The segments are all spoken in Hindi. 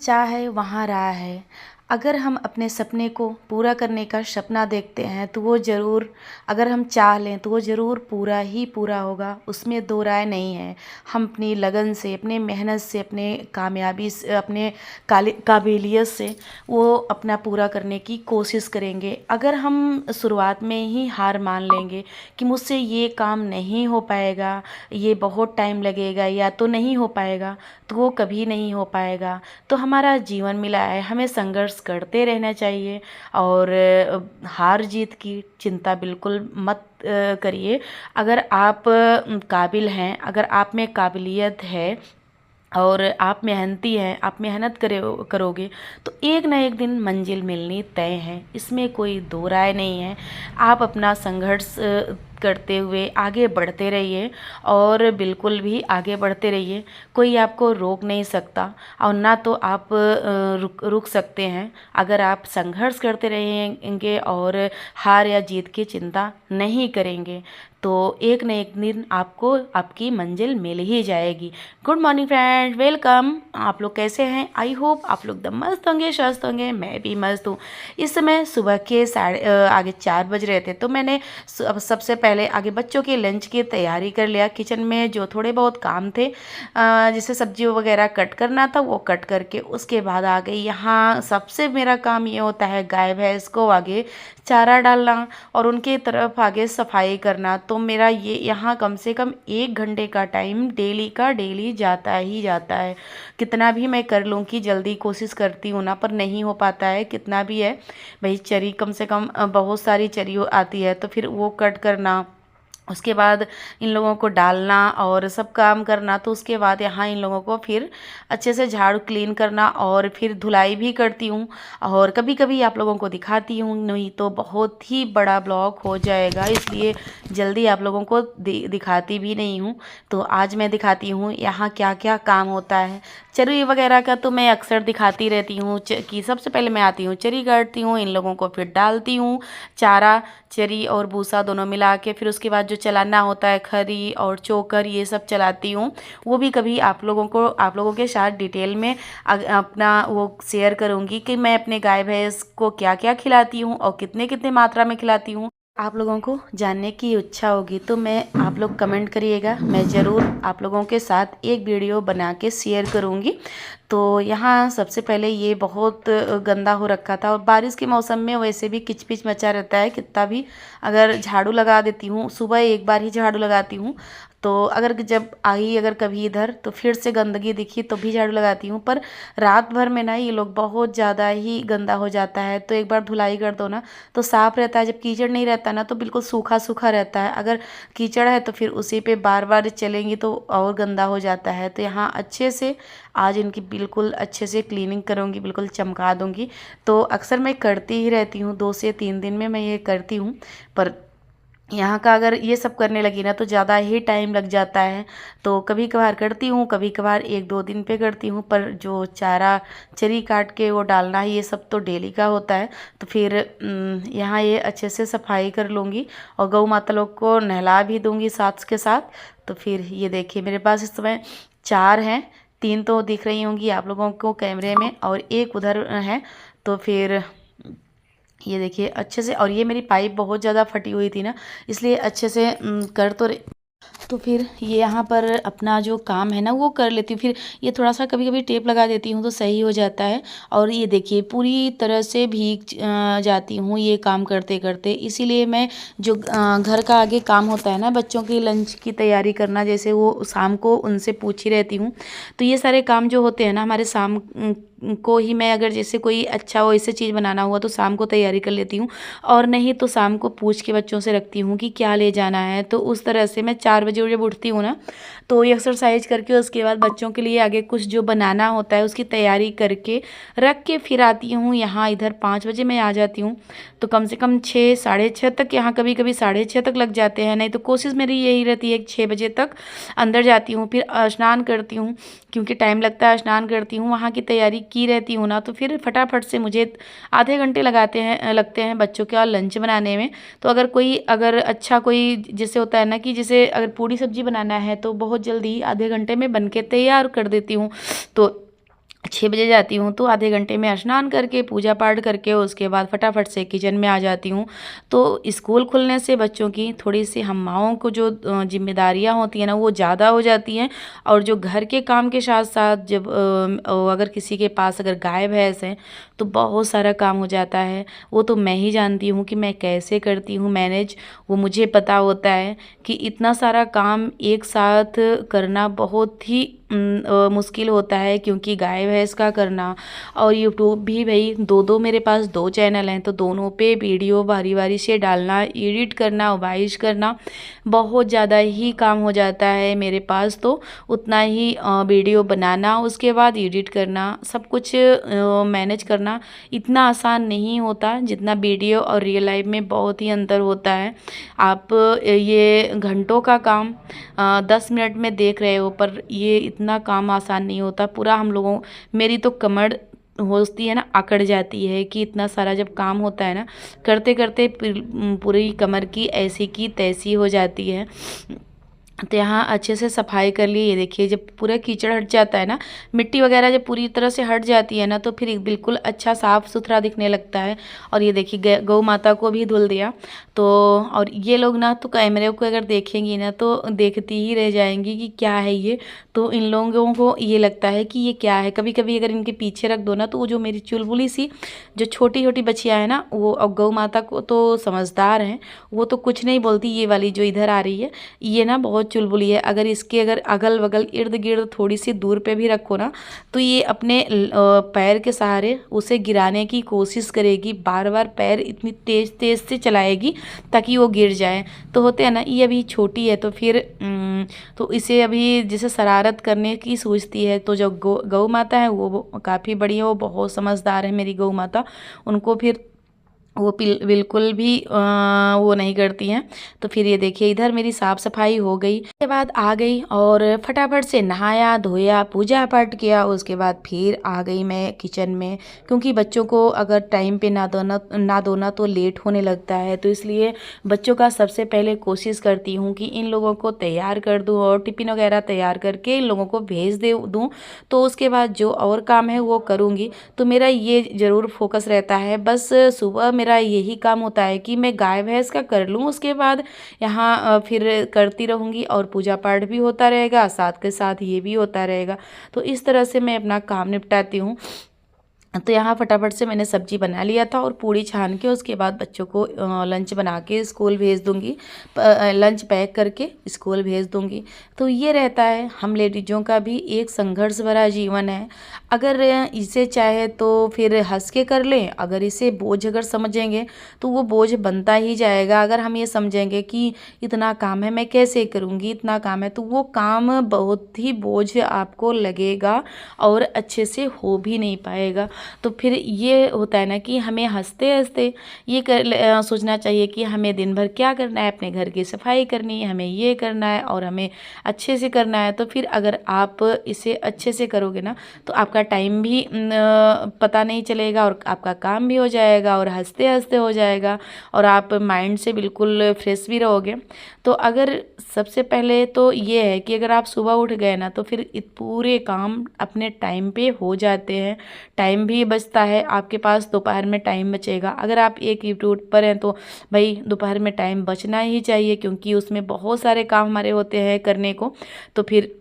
चाह है वहाँ राह है। अगर हम अपने सपने को पूरा करने का सपना देखते हैं तो वो ज़रूर, अगर हम चाह लें तो वो ज़रूर पूरा ही पूरा होगा, उसमें दो राय नहीं है। हम अपनी लगन से, अपने मेहनत से, अपने कामयाबी से, अपने काबिलियत से वो अपना पूरा करने की कोशिश करेंगे। अगर हम शुरुआत में ही हार मान लेंगे कि मुझसे ये काम नहीं हो पाएगा, ये बहुत टाइम लगेगा या तो नहीं हो पाएगा, तो वो कभी नहीं हो पाएगा। तो हमारा जीवन मिला है, हमें संघर्ष करते रहना चाहिए। और हार जीत की चिंता बिल्कुल मत करिए। अगर आप काबिल हैं, अगर आप में काबिलियत है और आप मेहनती हैं, आप मेहनत करोगे तो एक ना एक दिन मंजिल मिलनी तय है, इसमें कोई दो राय नहीं है। आप अपना संघर्ष करते हुए आगे बढ़ते रहिए और बिल्कुल भी आगे बढ़ते रहिए। कोई आपको रोक नहीं सकता और ना तो आप रुक सकते हैं। अगर आप संघर्ष करते रहेंगे और हार या जीत की चिंता नहीं करेंगे तो एक न एक दिन आपको आपकी मंजिल मिल ही जाएगी। Good morning friends, welcome. आप लोग कैसे हैं? आई होप आप लोग एकदम मस्त होंगे, स्वस्थ होंगे। मैं भी मस्त हूँ। इस समय सुबह के आगे 4 बज रहे थे तो मैंने सबसे पहले आगे बच्चों के लंच की तैयारी कर लिया। किचन में जो थोड़े बहुत काम थे, जैसे सब्जी वगैरह कट करना था वो कट करके उसके बाद आ गई यहाँ। सबसे मेरा काम ये होता है गाय भैंस को आगे चारा डालना और उनके तरफ आगे सफाई करना। तो मेरा ये यहाँ कम से कम 1 घंटे का टाइम डेली का डेली जाता ही जाता है। कितना भी मैं कर लूँ कि जल्दी कोशिश करती हूँ ना, पर नहीं हो पाता है। कितना भी है भाई, चरी कम से कम बहुत सारी चरी आती है तो फिर वो कट करना, उसके बाद इन लोगों को डालना और सब काम करना। तो उसके बाद यहाँ इन लोगों को फिर अच्छे से झाड़ू क्लीन करना और फिर धुलाई भी करती हूँ। और कभी कभी आप लोगों को दिखाती हूँ, नहीं तो बहुत ही बड़ा ब्लॉग हो जाएगा, इसलिए जल्दी आप लोगों को दिखाती भी नहीं हूँ। तो आज मैं दिखाती हूँ यहाँ क्या क्या काम होता है। चरी वगैरह का तो मैं अक्सर दिखाती रहती हूँ कि सबसे पहले मैं आती हूँ, चरी काटती हूँ, इन लोगों को फिर डालती हूँ चारा, चरी और भूसा दोनों मिला के। फिर उसके बाद जो चलाना होता है खरी और चोकर, ये सब चलाती हूँ। वो भी कभी आप लोगों के साथ डिटेल में अपना वो शेयर करूँगी कि मैं अपने गाय भैंस को क्या क्या खिलाती हूँ और कितने कितने मात्रा में खिलाती हूँ। आप लोगों को जानने की इच्छा होगी तो आप लोग कमेंट करिएगा, मैं ज़रूर आप लोगों के साथ एक वीडियो बना के शेयर करूँगी। तो यहाँ सबसे पहले ये बहुत गंदा हो रखा था और बारिश के मौसम में वैसे भी किचपिच मचा रहता है। कितना भी अगर झाड़ू लगा देती हूँ, सुबह एक बार ही झाड़ू लगाती हूँ, तो अगर जब आई अगर कभी इधर तो फिर से गंदगी दिखी तो भी झाड़ू लगाती हूँ। पर रात भर में ना ये लोग बहुत ज़्यादा ही गंदा हो जाता है, तो एक बार धुलाई कर दो ना तो साफ़ रहता है। जब कीचड़ नहीं रहता ना तो बिल्कुल सूखा सूखा रहता है। अगर कीचड़ है तो फिर उसी पे बार बार चलेंगी तो और गंदा हो जाता है। तो यहाँ अच्छे से आज इनकी बिल्कुल अच्छे से क्लीनिंग करूँगी, बिल्कुल चमका दूँगी। तो अक्सर मैं करती ही रहती हूँ, 2 से 3 दिन में मैं ये करती हूँ। पर यहाँ का अगर ये सब करने लगी ना तो ज़्यादा ही टाइम लग जाता है। तो कभी कभार करती हूँ, कभी कभार 1-2 दिन पे करती हूँ। पर जो चारा चरी काट के वो डालना है ये सब तो डेली का होता है। तो फिर यहाँ ये अच्छे से सफाई कर लूँगी और गौ माता लोग को नहला भी दूँगी साथ के साथ। तो फिर ये देखिए मेरे पास इस समय 4 हैं, 3 तो दिख रही होंगी आप लोगों को कैमरे में और एक उधर है। तो फिर ये देखिए अच्छे से, और ये मेरी पाइप बहुत ज़्यादा फटी हुई थी ना, इसलिए अच्छे से कर तो फिर ये यहाँ पर अपना जो काम है ना वो कर लेती हूँ। फिर ये थोड़ा सा कभी कभी टेप लगा देती हूँ तो सही हो जाता है। और ये देखिए पूरी तरह से भीग जाती हूँ ये काम करते करते। इसीलिए मैं जो घर का आगे काम होता है ना, बच्चों की लंच की तैयारी करना, जैसे वो शाम को उनसे पूछ ही रहती हूँ। तो ये सारे काम जो होते हैं ना हमारे शाम को ही, मैं अगर जैसे कोई अच्छा वो ऐसे चीज़ बनाना हुआ तो शाम को तैयारी कर लेती हूँ, और नहीं तो शाम को पूछ के बच्चों से रखती हूँ कि क्या ले जाना है। तो उस तरह से मैं 4 बजे जब उठती हूँ ना तो ये एक्सरसाइज करके उसके बाद बच्चों के लिए आगे कुछ जो बनाना होता है उसकी तैयारी करके रख के फिर आती हूँ यहाँ। इधर 5 बजे मैं आ जाती हूँ तो कम से कम 6 साढ़े 6 तक, यहाँ कभी कभी 6:30 तक लग जाते हैं। नहीं तो कोशिश मेरी यही रहती है कि 6 बजे तक अंदर जाती हूँ। फिर स्नान करती हूँ क्योंकि टाइम लगता है, स्नान करती हूँ, वहाँ की तैयारी की रहती हूँ ना, तो फिर फटाफट से मुझे आधे घंटे लगते हैं बच्चों का लंच बनाने में। तो अगर अच्छा कोई जैसे होता है ना कि जैसे अगर पूड़ी सब्जी बनाना है तो बहुत जल्दी आधे घंटे में बन के तैयार कर देती हूँ। तो 6 बजे जाती हूँ तो आधे घंटे में स्नान करके पूजा पाठ करके उसके बाद फटाफट से किचन में आ जाती हूँ। तो स्कूल खुलने से बच्चों की थोड़ी-सी हम माँओं को जो ज़िम्मेदारियाँ होती हैं ना वो ज़्यादा हो जाती हैं, और जो घर के काम के साथ-साथ जब अगर किसी के पास अगर गाय-भैंस है तो बहुत सारा काम हो जाता है। वो तो मैं ही जानती हूँ कि मैं कैसे करती हूँ मैनेज, वो मुझे पता होता है कि इतना सारा काम एक साथ करना बहुत ही मुश्किल होता है, क्योंकि गाय भैंस का करना और यूट्यूब भी भाई दो मेरे पास 2 चैनल हैं, तो दोनों पे वीडियो बारी-बारी से डालना, एडिट करना, वॉइस करना बहुत ज़्यादा ही काम हो जाता है मेरे पास। तो उतना ही वीडियो बनाना, उसके बाद एडिट करना, सब कुछ मैनेज करना इतना आसान नहीं होता जितना वीडियो और रियल लाइफ में बहुत ही अंतर होता है। आप ये घंटों का काम 10 मिनट में देख रहे हो, पर ये इतना काम आसान नहीं होता। पूरा हम लोगों मेरी तो कमर होती है ना, अकड़ जाती है कि इतना सारा जब काम होता है ना, करते करते पूरी कमर की ऐसी की तैसी हो जाती है। तो यहाँ अच्छे से सफाई कर ली। ये देखिए जब पूरा कीचड़ हट जाता है ना, मिट्टी वगैरह जब पूरी तरह से हट जाती है ना, तो फिर बिल्कुल अच्छा साफ़ सुथरा दिखने लगता है। और ये देखिए गौ माता को भी धुल दिया। तो और ये लोग ना तो कैमरे को अगर देखेंगी ना तो देखती ही रह जाएंगी कि क्या है ये। तो इन लोगों को ये लगता है कि ये क्या है। कभी कभी अगर इनके पीछे रख दो ना, तो वो जो मेरी चुलबुली सी जो छोटी छोटी बच्चियाँ हैं ना, वो अब गौ माता को तो समझदार हैं, वो तो कुछ नहीं बोलती। ये वाली जो इधर आ रही है, ये ना बहुत चुलबुली है। अगर इसके अगर अगल बगल इर्द गिर्द थोड़ी सी दूर पे भी रखो ना, तो ये अपने पैर के सहारे उसे गिराने की कोशिश करेगी। बार बार पैर इतनी तेज तेज से चलाएगी ताकि वो गिर जाए। तो होते हैं ना, ये अभी छोटी है तो फिर तो इसे अभी जैसे शरारत करने की सोचती है। तो जो गौ माता है वो काफ़ी बड़ी है, वो बहुत समझदार है मेरी गौ माता। उनको फिर वो बिल्कुल भी वो नहीं करती हैं। तो फिर ये देखिए इधर मेरी साफ़ सफाई हो गई, उसके बाद आ गई और फटाफट से नहाया धोया, पूजा पाठ किया। उसके बाद फिर आ गई मैं किचन में, क्योंकि बच्चों को अगर टाइम पे ना दोना तो लेट होने लगता है। तो इसलिए बच्चों का सबसे पहले कोशिश करती हूँ कि इन लोगों को तैयार कर दूँ और टिफ़िन वगैरह तैयार करके इन लोगों को भेज दे दूँ। तो उसके बाद जो और काम है वो करूँगी। तो मेरा ये ज़रूर फोकस रहता है। बस सुबह मेरा यही काम होता है कि मैं गाय भैंस का कर लूँ, उसके बाद यहाँ फिर करती रहूँगी और पूजा पाठ भी होता रहेगा, साथ के साथ ये भी होता रहेगा। तो इस तरह से मैं अपना काम निपटाती हूँ। तो यहाँ फटाफट से मैंने सब्जी बना लिया था और पूड़ी छान के उसके बाद बच्चों को लंच बना के स्कूल भेज दूँगी, लंच पैक करके स्कूल भेज दूँगी। तो ये रहता है, हम लेडीज़ों का भी एक संघर्ष भरा जीवन है। अगर इसे चाहे तो फिर हंस के कर लें, अगर इसे बोझ अगर समझेंगे तो वो बोझ बनता ही जाएगा। अगर हम ये समझेंगे कि इतना काम है मैं कैसे करूँगी, इतना काम है, तो वो काम बहुत ही बोझ आपको लगेगा और अच्छे से हो भी नहीं पाएगा। तो फिर ये होता है ना कि हमें हंसते हंसते ये सोचना चाहिए कि हमें दिन भर क्या करना है। अपने घर की सफाई करनी है, हमें ये करना है और हमें अच्छे से करना है। तो फिर अगर आप इसे अच्छे से करोगे ना, तो आपका टाइम भी पता नहीं चलेगा और आपका काम भी हो जाएगा और हंसते हंसते हो जाएगा और आप माइंड से बिल्कुल फ्रेश भी रहोगे। तो अगर सबसे पहले तो ये है कि अगर आप सुबह उठ गए ना, तो फिर पूरे काम अपने टाइम पे हो जाते हैं, टाइम भी बचता है आपके पास, दोपहर में टाइम बचेगा। अगर आप एक यूट्यूब पर हैं तो भाई दोपहर में टाइम बचना ही चाहिए, क्योंकि उसमें बहुत सारे काम हमारे होते हैं करने को। तो फिर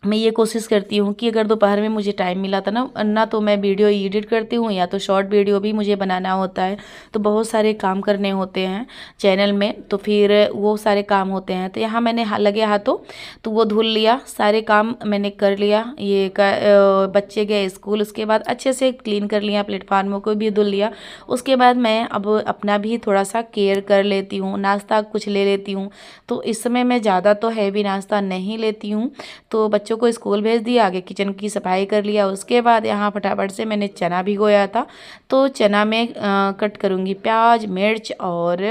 मैं ये कोशिश करती हूँ कि अगर दोपहर में मुझे टाइम मिला था ना तो मैं वीडियो एडिट करती हूँ, या तो शॉर्ट वीडियो भी मुझे बनाना होता है। तो बहुत सारे काम करने होते हैं चैनल में, तो फिर वो सारे काम होते हैं। तो यहाँ मैंने लगे हाथों तो वो धुल लिया, सारे काम मैंने कर लिया। ये बच्चे गए स्कूल, उसके बाद अच्छे से क्लीन कर लिया, प्लेटफार्मों को भी धुल लिया। उसके बाद मैं अब अपना भी थोड़ा सा केयर कर लेती हूँ, नाश्ता कुछ ले लेती हूँ। तो इस समय मैं ज़्यादा तो हैवी नाश्ता नहीं लेती हूँ। तो बच्चों को स्कूल भेज दिया, आगे किचन की सफाई कर लिया। उसके बाद यहाँ फटाफट से मैंने चना भिगोया था, तो चना में कट करूँगी प्याज, मिर्च और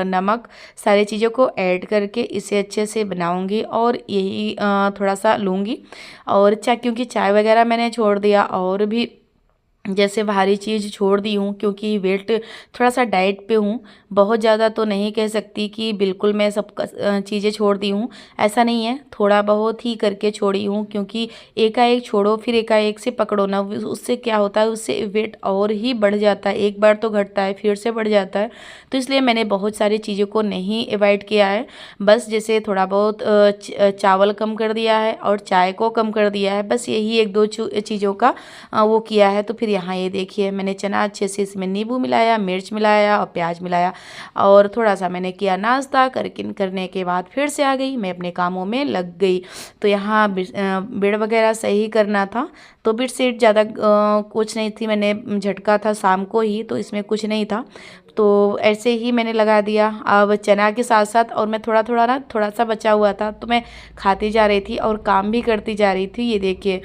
नमक, सारी चीज़ों को ऐड करके इसे अच्छे से बनाऊँगी और यही थोड़ा सा लूँगी। और क्योंकि चाय वगैरह मैंने छोड़ दिया और भी जैसे भारी चीज़ छोड़ दी हूँ, क्योंकि वेट थोड़ा सा डाइट पे हूँ। बहुत ज़्यादा तो नहीं कह सकती कि बिल्कुल मैं सब चीज़ें छोड़ दी हूँ, ऐसा नहीं है। थोड़ा बहुत ही करके छोड़ी हूँ, क्योंकि एकाएक छोड़ो फिर एकाएक से पकड़ो ना, उससे क्या होता है, उससे वेट और ही बढ़ जाता है। एक बार तो घटता है फिर से बढ़ जाता है। तो इसलिए मैंने बहुत सारी चीज़ों को नहीं अवॉइड किया है। बस जैसे थोड़ा बहुत चावल कम कर दिया है और चाय को कम कर दिया है, बस यही एक दो चीज़ों का वो किया है। तो फिर यहाँ ये देखिए, मैंने चना अच्छे से इसमें नींबू मिलाया, मिर्च मिलाया और प्याज मिलाया और थोड़ा सा मैंने किया नाश्ता। करने के बाद फिर से आ गई, मैं अपने कामों में लग गई। तो यहाँ बेड वगैरह सही करना था, तो बेड शीट ज़्यादा कुछ नहीं थी, मैंने झटका था शाम को ही, तो इसमें कुछ नहीं था। तो ऐसे ही मैंने लगा दिया। अब चना के साथ साथ और मैं थोड़ा थोड़ा ना, थोड़ा सा बचा हुआ था तो मैं खाती जा रही थी और काम भी करती जा रही थी। ये देखिए,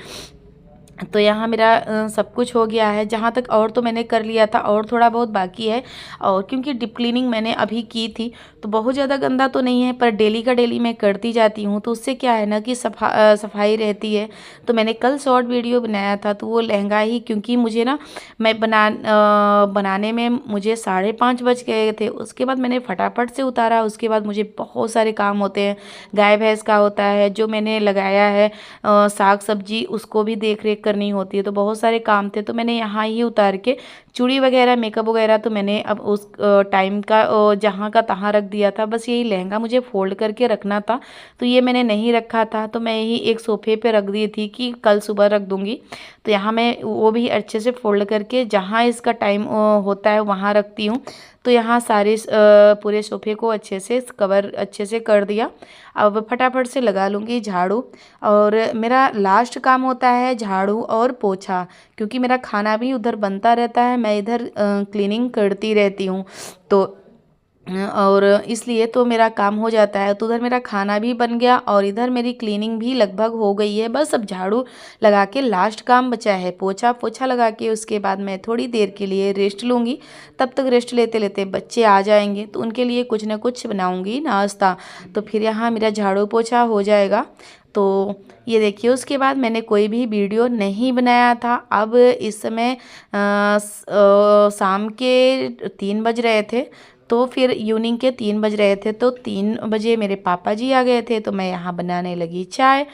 तो यहाँ मेरा सब कुछ हो गया है। जहाँ तक और तो मैंने कर लिया था, और थोड़ा बहुत बाकी है। और क्योंकि डीप क्लीनिंग मैंने अभी की थी, तो बहुत ज़्यादा गंदा तो नहीं है, पर डेली का डेली मैं करती जाती हूँ, तो उससे क्या है ना कि सफाई रहती है। तो मैंने कल शॉर्ट वीडियो बनाया था, तो वो लहंगा ही, क्योंकि मुझे ना, मैं बनाने में मुझे 5:30 बज गए थे। उसके बाद मैंने फटाफट से उतारा। उसके बाद मुझे बहुत सारे काम होते हैं, गाय भैंस का होता है, जो मैंने लगाया है साग सब्जी, उसको भी देख रेख करनी होती है। तो बहुत सारे काम थे, तो मैंने यहाँ ही उतार के चूड़ी वगैरह, मेकअप वगैरह तो मैंने अब उस टाइम का जहाँ का तहाँ रख दिया था। बस यही लहंगा मुझे फोल्ड करके रखना था, तो ये मैंने नहीं रखा था, तो मैं यही एक सोफे पे रख दी थी कि कल सुबह रख दूँगी। तो यहाँ मैं वो भी अच्छे से फोल्ड करके जहाँ इसका टाइम होता है वहाँ रखती हूँ। तो यहाँ सारे पूरे सोफे को अच्छे से कवर अच्छे से कर दिया। अब फटाफट से लगा लूँगी झाड़ू, और मेरा लास्ट काम होता है झाड़ू और पोछा, क्योंकि मेरा खाना भी उधर बनता रहता है, मैं इधर क्लीनिंग करती रहती हूँ। तो और इसलिए तो मेरा काम हो जाता है। तो उधर मेरा खाना भी बन गया और इधर मेरी क्लीनिंग भी लगभग हो गई है। बस अब झाड़ू लगा के लास्ट काम बचा है, पोछा। पोछा लगा के उसके बाद मैं थोड़ी देर के लिए रेस्ट लूँगी। तब तक रेस्ट लेते लेते बच्चे आ जाएंगे, तो उनके लिए कुछ ना कुछ बनाऊँगी नाश्ता। तो फिर यहाँ मेरा झाड़ू पोछा हो जाएगा। तो ये देखिए, उसके बाद मैंने कोई भी वीडियो नहीं बनाया था। अब इस समय शाम के 3 बज रहे थे, तो फिर इवनिंग के 3 बज रहे थे, तो 3 बजे मेरे पापा जी आ गए थे, तो मैं यहाँ बनाने लगी चाय।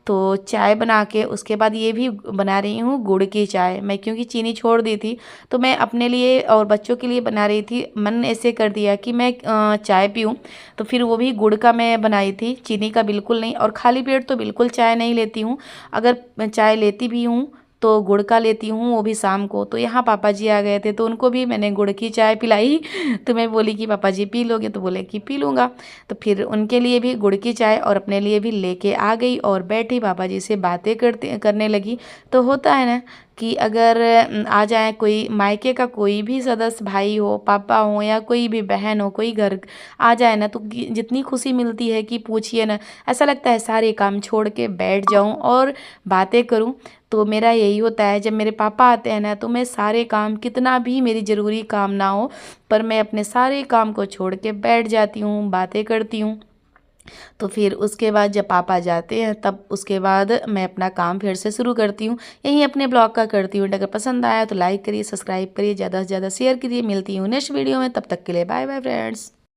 तो चाय बना के उसके बाद ये भी बना रही हूँ गुड़ की चाय। मैं क्योंकि चीनी छोड़ दी थी, तो मैं अपने लिए और बच्चों के लिए बना रही थी। मन ऐसे कर दिया कि मैं चाय पीऊँ, तो फिर वो भी गुड़ का मैं बनाई थी, चीनी का बिल्कुल नहीं। और खाली पेट तो बिल्कुल चाय नहीं लेती हूँ, अगर मैं चाय लेती भी हूँ तो गुड़ का लेती हूँ, वो भी शाम को। तो यहाँ पापा जी आ गए थे, तो उनको भी मैंने गुड़ की चाय पिलाई। तो मैं बोली कि पापा जी पी लोगे, तो बोले कि पी लूँगा। तो फिर उनके लिए भी गुड़ की चाय और अपने लिए भी लेके आ गई और बैठी पापा जी से बातें करने लगी। तो होता है ना कि अगर आ जाए कोई, मायके का कोई भी सदस्य, भाई हो, पापा हो, या कोई भी बहन हो, कोई घर आ जाए ना, तो जितनी खुशी मिलती है कि पूछिए ना। ऐसा लगता है सारे काम छोड़ के बैठ जाऊं और बातें करूं। तो मेरा यही होता है, जब मेरे पापा आते हैं ना, तो मैं सारे काम, कितना भी मेरी ज़रूरी काम ना हो, पर मैं अपने सारे काम को छोड़ के बैठ जाती हूँ, बातें करती हूँ। तो फिर उसके बाद जब पापा जाते हैं, तब उसके बाद मैं अपना काम फिर से शुरू करती हूँ, यहीं अपने ब्लॉग का करती हूँ। अगर पसंद आया तो लाइक करिए, सब्सक्राइब करिए, ज़्यादा से ज़्यादा शेयर करिए। मिलती हूँ नेक्स्ट वीडियो में, तब तक के लिए बाय बाय फ्रेंड्स।